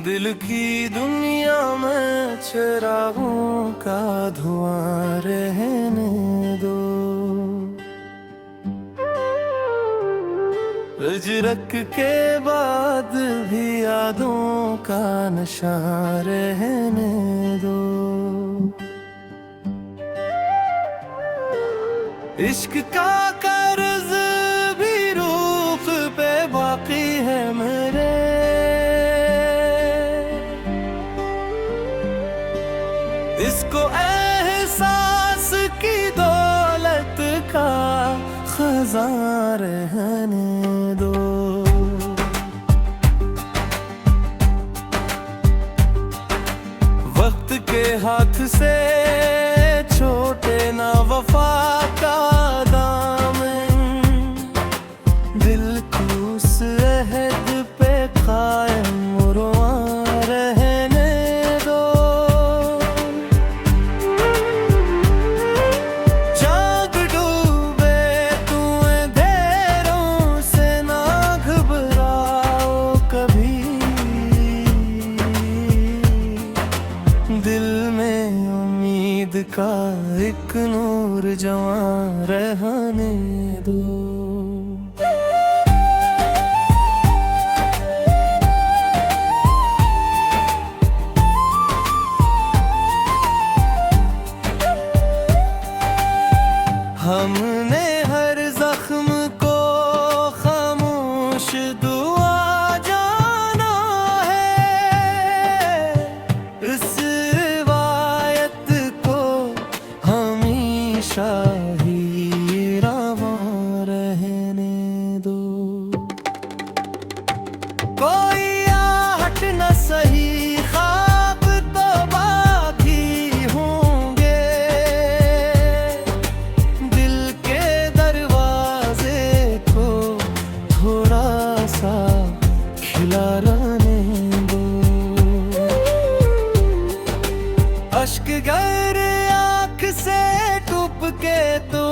दिल की दुनिया में चिरागों का धुआं रहने दो। रजरक के बाद भी यादों का नशा रहने दो। इश्क का कर्ज भी रूप पे बाकी है मेरे। इसको एहसास की दौलत का खजाना रहने दो। वक्त के हाथ से छोटे ना वफा का दामन। दिल को उस अहद पे कायम रुआ रहने दो। चाँद डूबे तू अंधेरों से ना घबराओ कभी। दिल में उम्मीद का एक नूर जवां रहने दो। हमने हर जख्म को खामोश दुआ जाना है। इस रिवायत को हमेशा ही रवां रहने दो। कोई आहट न सही ख्वाब तो बाकी होंगे। दिल के दरवाजे को थोड़ा सा खिला रहने दो। अश्क गर आँख से टूप के तो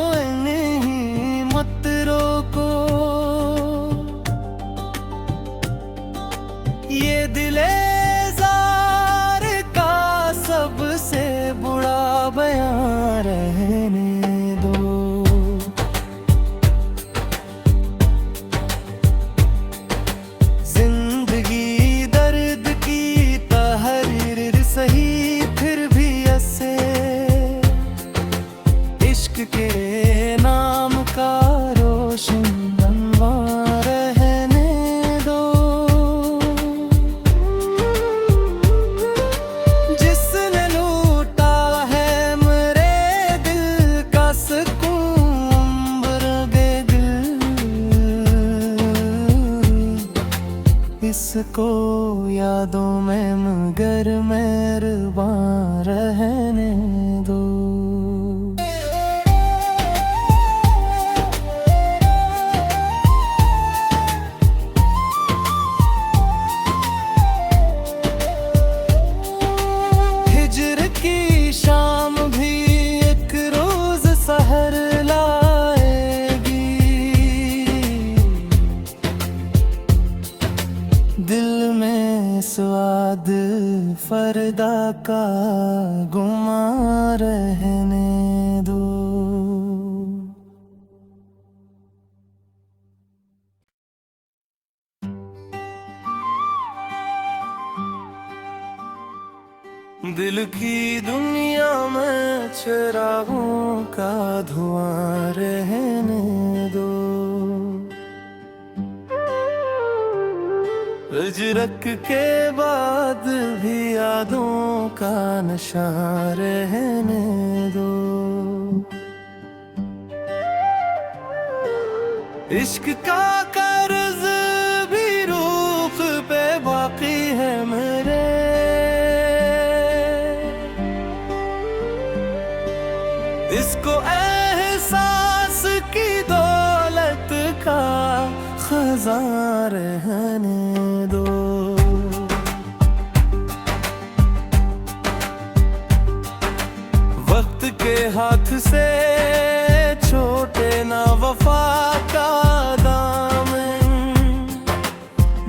नहीं मत रोको। ये दिले जार का सबसे बुरा बयां रहने दो। जिंदगी दर्द की तहरीर सही फिर भी ऐसे। इश्क के नाम का रोशन अनवार रहने दो। जिसने लूटा है मेरे दिल का सुकून उम्र बेदिल। इसको यादों में मगर मेहरबान रहने दो। हिज्र की शाम भी एक रोज सहर लाएगी। दिल में स्वाद फरदा का गुमा रहने दो। दिल की दुनिया में चिरागों का धुआं रहने दो। रजरक के बाद भी यादों का नशा रहने दो। इश्क का कर्ज भी रूप पे बाकी है मेरे। इसको एहसास की दौलत का खजाना रहने दो। वक्त के हाथ से छोटे ना वफा का दामन।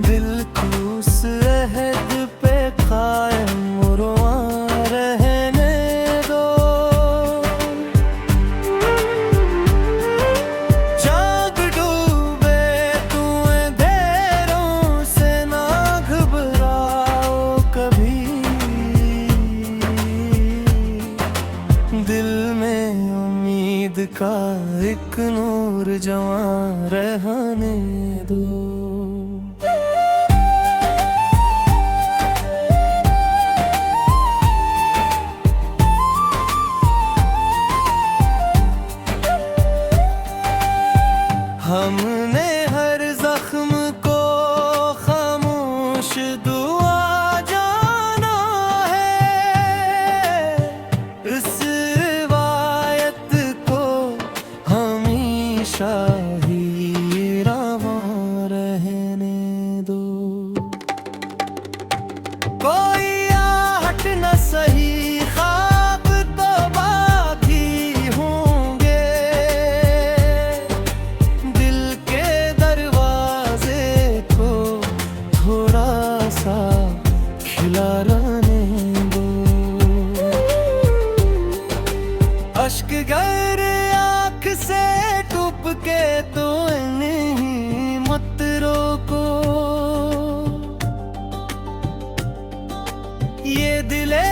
दिल को उस अहद पे नूर जवां रहने दो। हमने हर जख्म को खामोश दुआ जाना है, इस रिवायत को हमेशा ही रवां रहने दो। कोई आहट न सही, ख्वाब तो बाकी होंगे, दिल के दरवाजे को थोड़ा सा खिला रहने दो। अश्क गर आँख से टपके तो नहीं मत रोको, ये दिले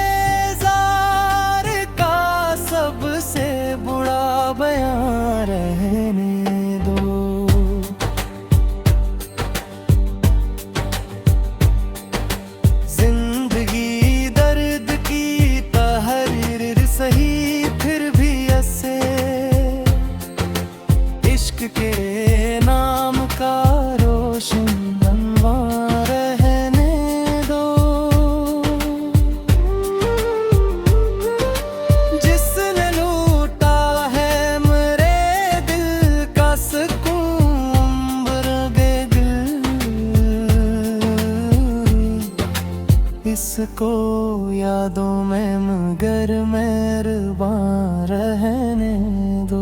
जार का सबसे बुरा बयां रहने दो। जिंदगी दर्द की तहरीर सही, फिर भी ऐसे इश्क के नाम का रोशन बनवा रहने दो। जिसने लूटा है मेरे दिल का सुकून, उम्र दे दिल इसको यादों में मगर मेहरबान रहने दो।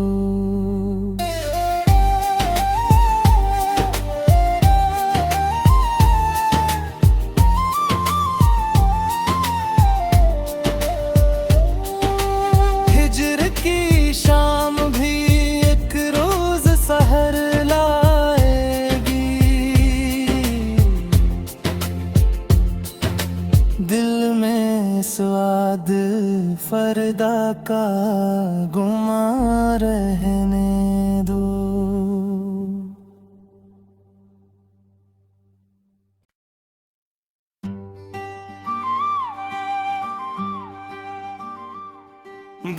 हिजर की शाम भी एक रोज सहर लाएगी, दिल में स्वाद फरदा का गुमा रहने दो।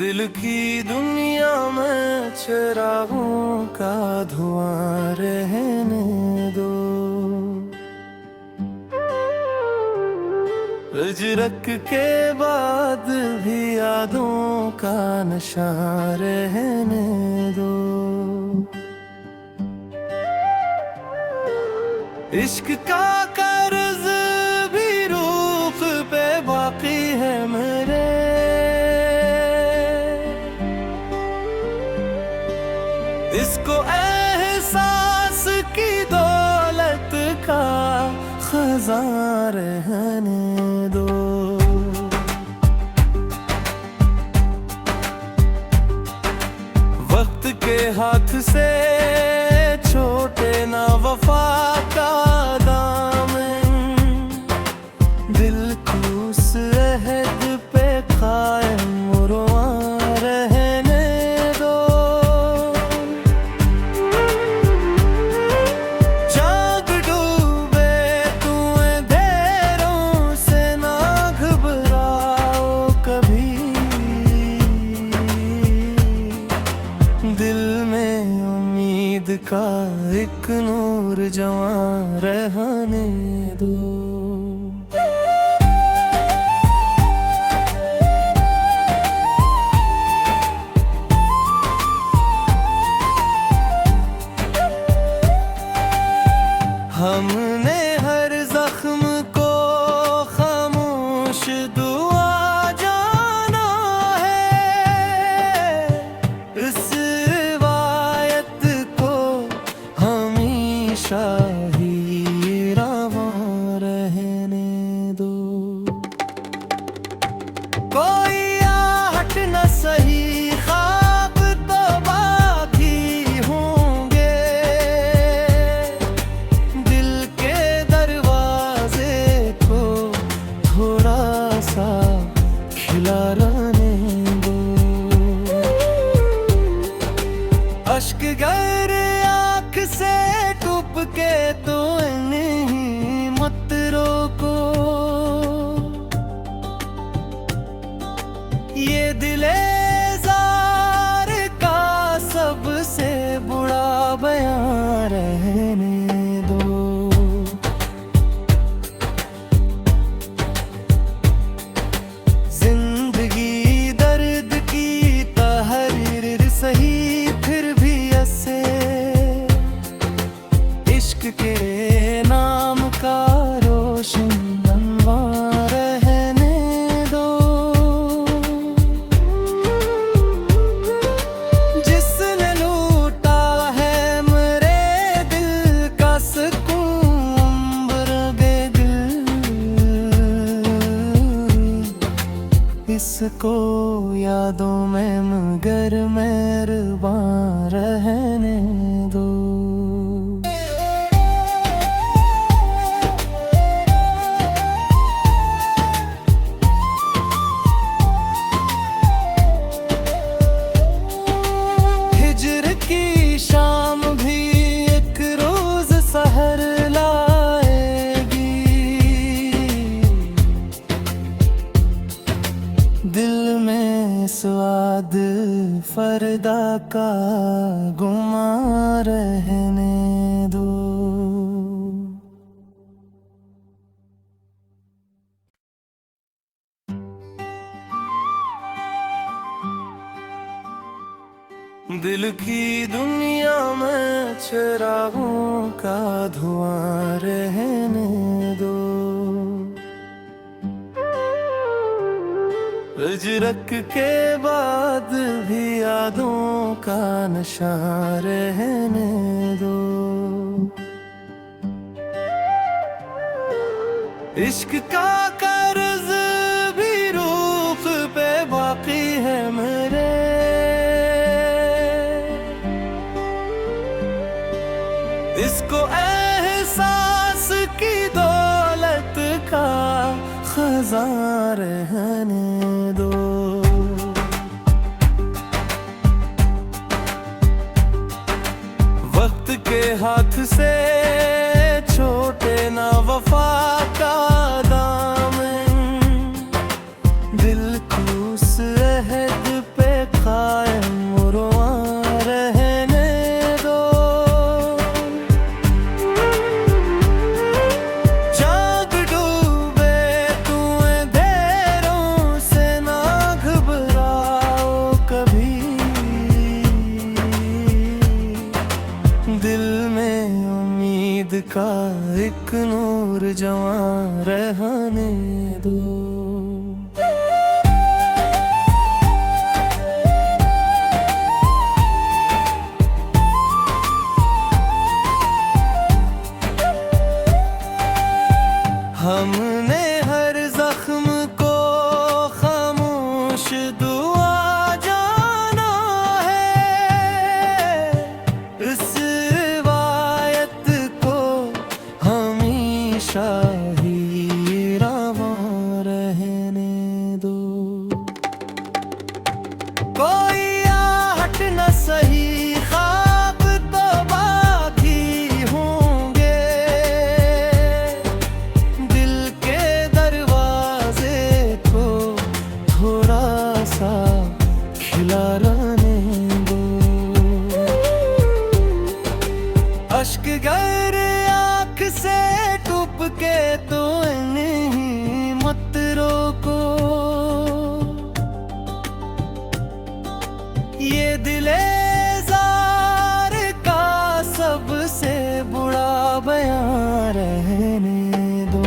दिल की दुनिया में चिरागों का धुआं रहने दो। हिजरत के बाद भी यादों का नशा रहने दो। इश्क का कर्ज भी रूप पे बाकी है मेरे, इसको एहसास की दौलत का खजाना रहने दो। वक्त के हाथ से छोटे ना वफा का दामन, दिल को उस अहद पे कायम रुआं रहने दो। जाग डूबे तू अंधेरों से ना घबराओ कभी, दिल में उम्मीद का एक नूर जवां रहने दो। हमने हर जख्म को खामोश दुआ जाना है, इस रिवायत को हमेशा ही रवां रहने दो। कोई आहट न सही, ख्वाब तो बाकी होंगे, दिल के दरवाजे को थोड़ा सा खिला रहने दो। अश्क गर के तो नहीं मत रोको, ये दिले जार का सबसे बुरा बयां रहने दो। जिंदगी दर्द की तहरीर सही, फिर भी ऐसे इश्क के नाम का रोशन अनवार रहने दो। जिसने लूटा है मेरे दिल का सुकून उम्र बेदिल, इसको यादों में मगर मेहरबान रहने दो। हिज्र की शाम भी एक रोज सहर लाएगी, दिल में स्वाद फरदा का गुमा रहने दो। दिल की दुनिया में चिरागों का धुआं रहने दो। हिजरत के बाद भी यादों का नशा रहने दो। इश्क का कर्ज भी रूख पे बाकी है मेरे, इसको एहसास की दौलत का खजान रहने दो। वक्त के हाथ से छोटे ना वफा का दामन, दिल को उस अहद पे कायम रुआ रहने दो। चांद डूबे तू अंधेरों से ना घबराओ कभी, दिल में उम्मीद का एक नूर जवां रहने दो। हमने हर जख्म को खामोश दुआ जाना है, इस रिवायत को हमेशा ही रवां रहने दो। कोई आहट न सही, ख्वाब तो बाकी होंगे, दिल के दरवाजे को थोड़ा सा खिला रहने दो। अश्क गर आँख से टूप के तो नहीं मत रोको, ये दिले जार का सबसे बुरा बयां रहने दो।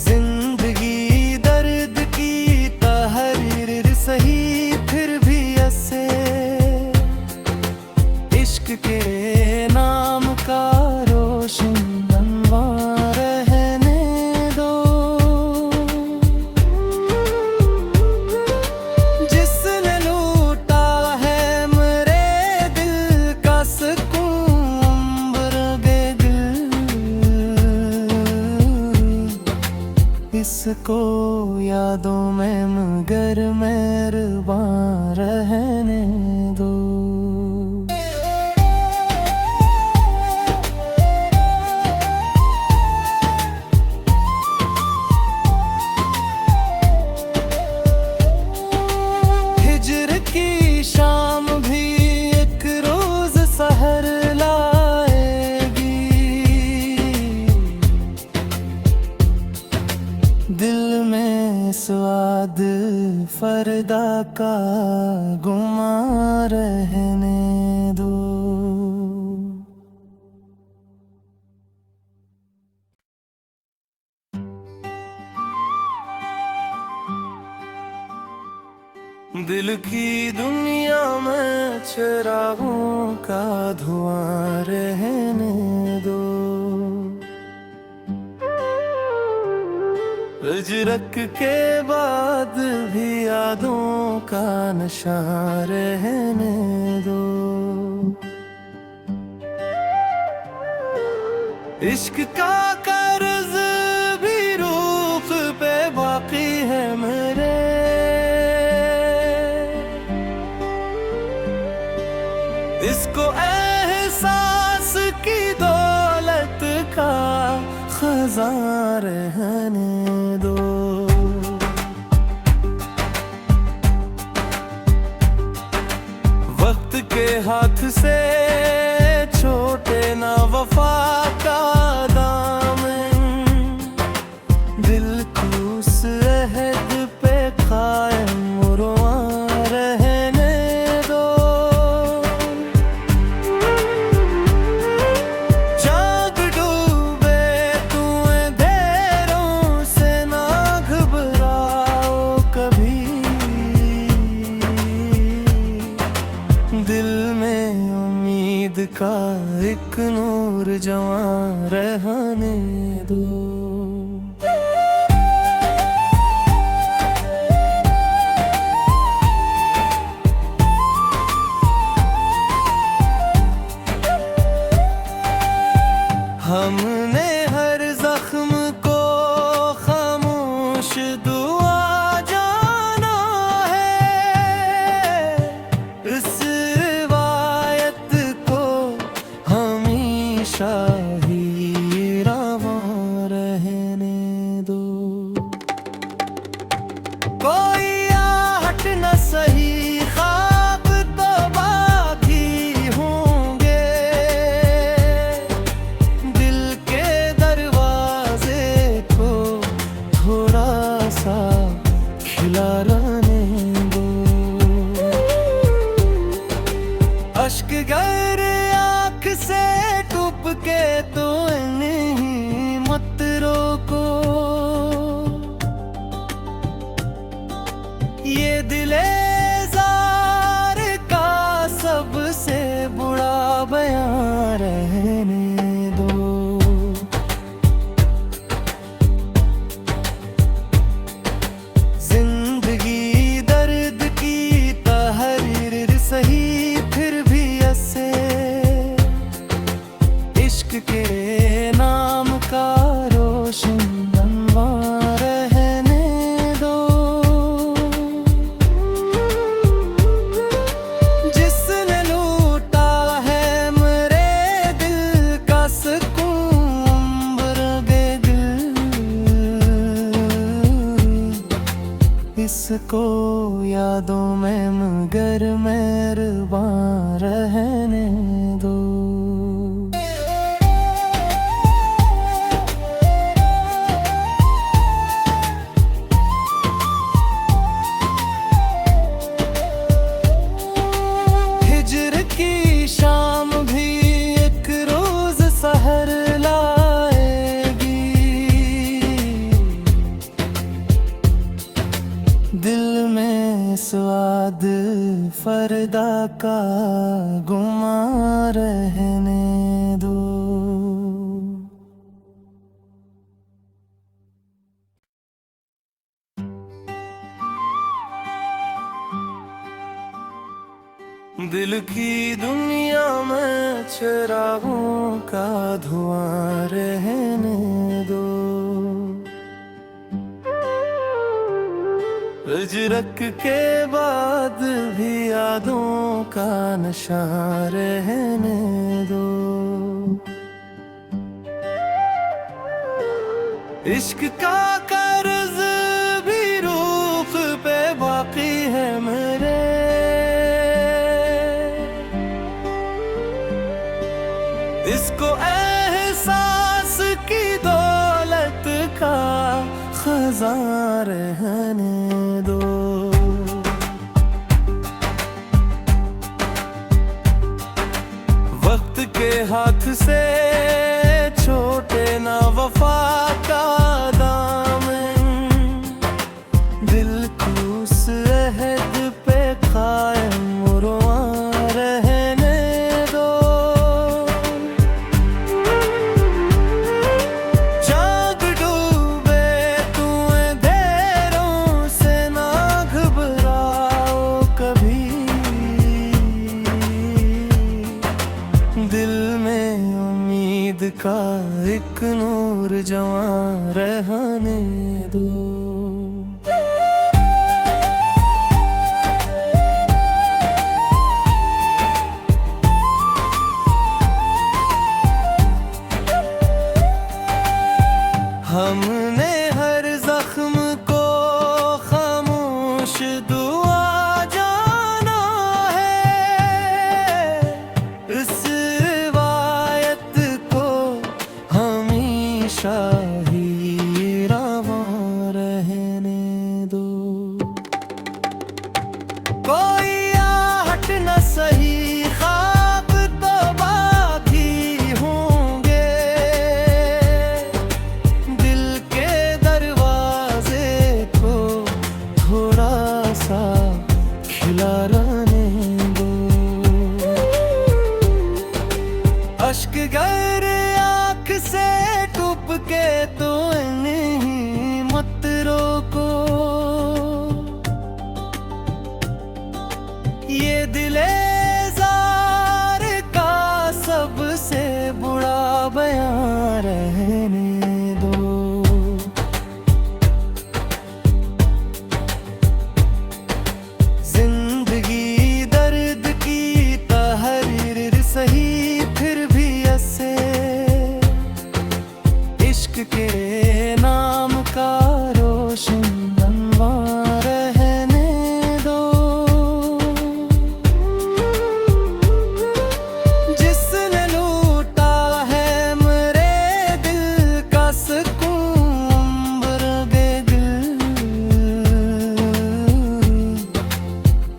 जिंदगी दर्द की तहरीर सही, फिर भी ऐसे इश्क के नाम का रोशन अनवार रहने दो। जिसने लूटा है मेरे दिल का सुकून उम्र बेदिल, इसको यादों में मगर मेहरबान रहने का गुमा रहने दो। दिल की दुनिया में चिरागों का धुआं रहने दो। रजरक के बाद भी यादों का नशा रहने दो। इश्क का कर्ज भी रूख पे बाकी है मेरे। इसको एहसास की दौलत का खजाना रहने दो। वक्त के हाथ से छोटे ना वफा का दामन। दिल को उस अहद पे कायम रुआ रहने दो। जाग डूबे तू अंधेरों से ना घबराओ कभी। दिल में उम्मीद का एक नूर जवां रहने दो। हमने हर जख्म को खामोश दुआ जाना है। इस रिवायत को हमेशा ही रवां रहने दो। कोई आहट न सही ख्वाब तो बाकी होंगे। दिल के दरवाजे को थोड़ा सा खिला रहने दो। अश्क गर आँख से टूट के तो नहीं मत रोको। ये दिले जार का सबसे बुरा बयां रहने दो। जिंदगी दर्द की तहरीर सही फिर भी ऐसे। इश्क के नाम का रोशन अनवार रहने दो। जिसने लूटा है मेरे दिल का सुकून बरगे दिल। इसको यादों में मगर मेहरबान रहने दो। हिज्र की शाम भी एक रोज सहर लाएगी। दिल में स्वाद फरदा का गुमा रहने दो। दिल की दुनिया में चिरागों का धुआं रहने दो। रजरक के बाद भी यादों का नशा रहने दो। इश्क का कर्ज भी रूख पे बाकी है मेरे। इसको एहसास की दौलत का खजाना रहने दो। के हाथ से छोटे ना वफा का दामन, दिल को उस अहद पे कायम रुआ रहने दो। चाँद डूबे तू अंधेरों से ना घबराओ कभी, दिल में उम्मीद का एक नूर जवां रहने दो। हमने हर जख्म को खामोश दुआ जाना है, इस रिवायत को हमेशा ही रवां रहने दो। कोई आहट न सही, ख्वाब तो बाकी होंगे, दिल के दरवाजे को थोड़ा सा खिला रहने दो। अश्क गर आँख से टूप के तो नहीं मत रोको, ये दिले जार का सबसे बुरा बयां रहने दो। जिंदगी दर्द की तहरीर सही, फिर भी ऐसे इश्क के नाम का रोशन बनवा रहने दो। जिसने लूटा है मेरे दिल का सुकून उम्र बेदिल,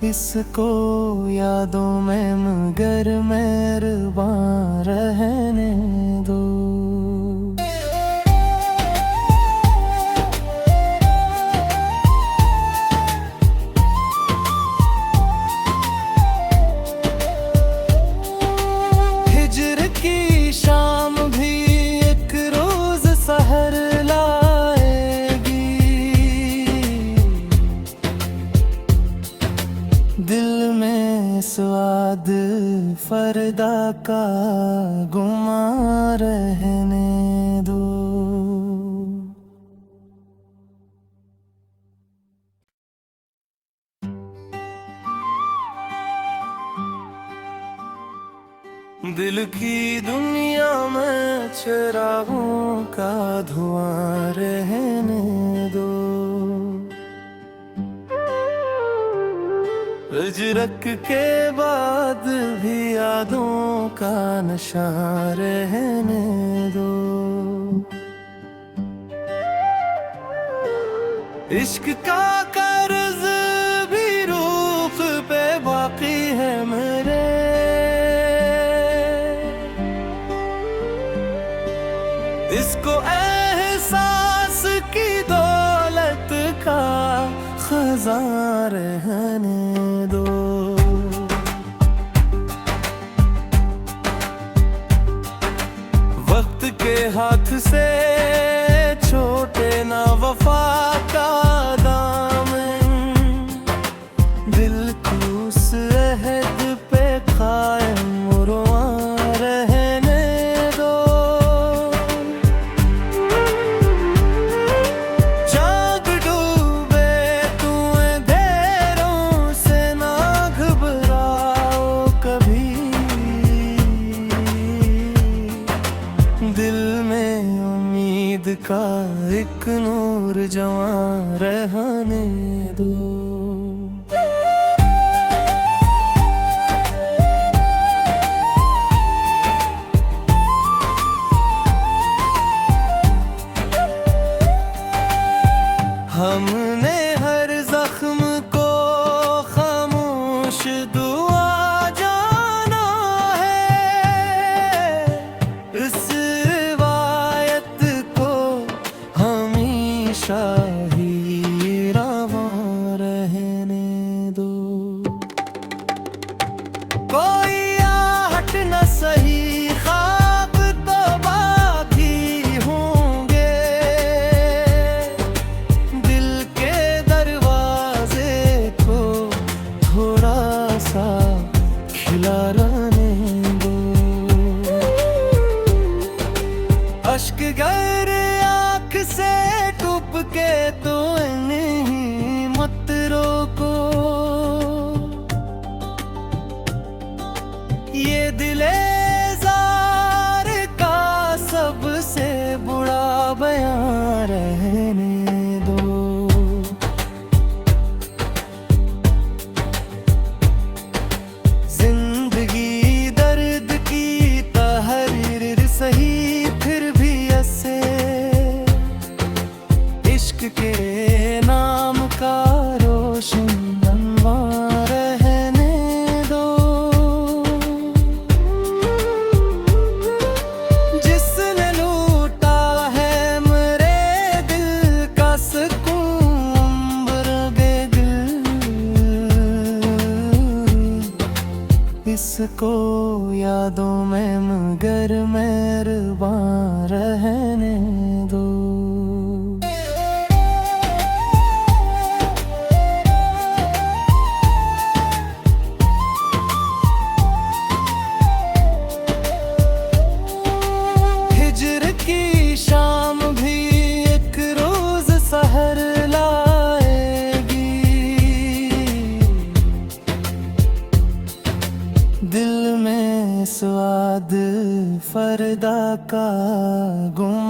इसको यादों में मगर मेहरबान रहने दो। हिज्र की शाम भी एक रोज सहर लाएगी, दिल में स्वाद फरदा का गुमा रहने दो। दिल की दुनिया में चिरागों का धुआं रहने दो। हिजरत के बाद भी यादों का नशा रहने दो। इश्क का कर्ज भी रूप पे बाकी है मेरे, इसको एहसास की दौलत का खजान रहने दो। वक्त के हाथ से छोटे ना वफा का दामन, दिल को उस अहद पे कायम रुआ रहने दो। चाँद डूबे तू अंधेरों से ना घबराओ कभी, दिल में उम्मीद का एक नूर जवां रहने दो। हमने हर जख्म को खामोश दुआ जाना है, थोड़ा सा खिला रहने दो। अश्क गर आँख से टपके तो नहीं मत रोको। ये दिले जार का सबसे बुरा बयां रहने दो। जिंदगी दर्द की तहरीर सही, फिर भी ऐसे इश्क के नाम का रोशन बनवा रहने दो। जिसने लूटा है मेरे दिल का सुकून उम्र बेदिल, इसको यादों में मगर मेहरबान रहने दो। हिज्र की शाम भी एक रोज सहर लाएगी। दिल में स्वाद फरदा का गुम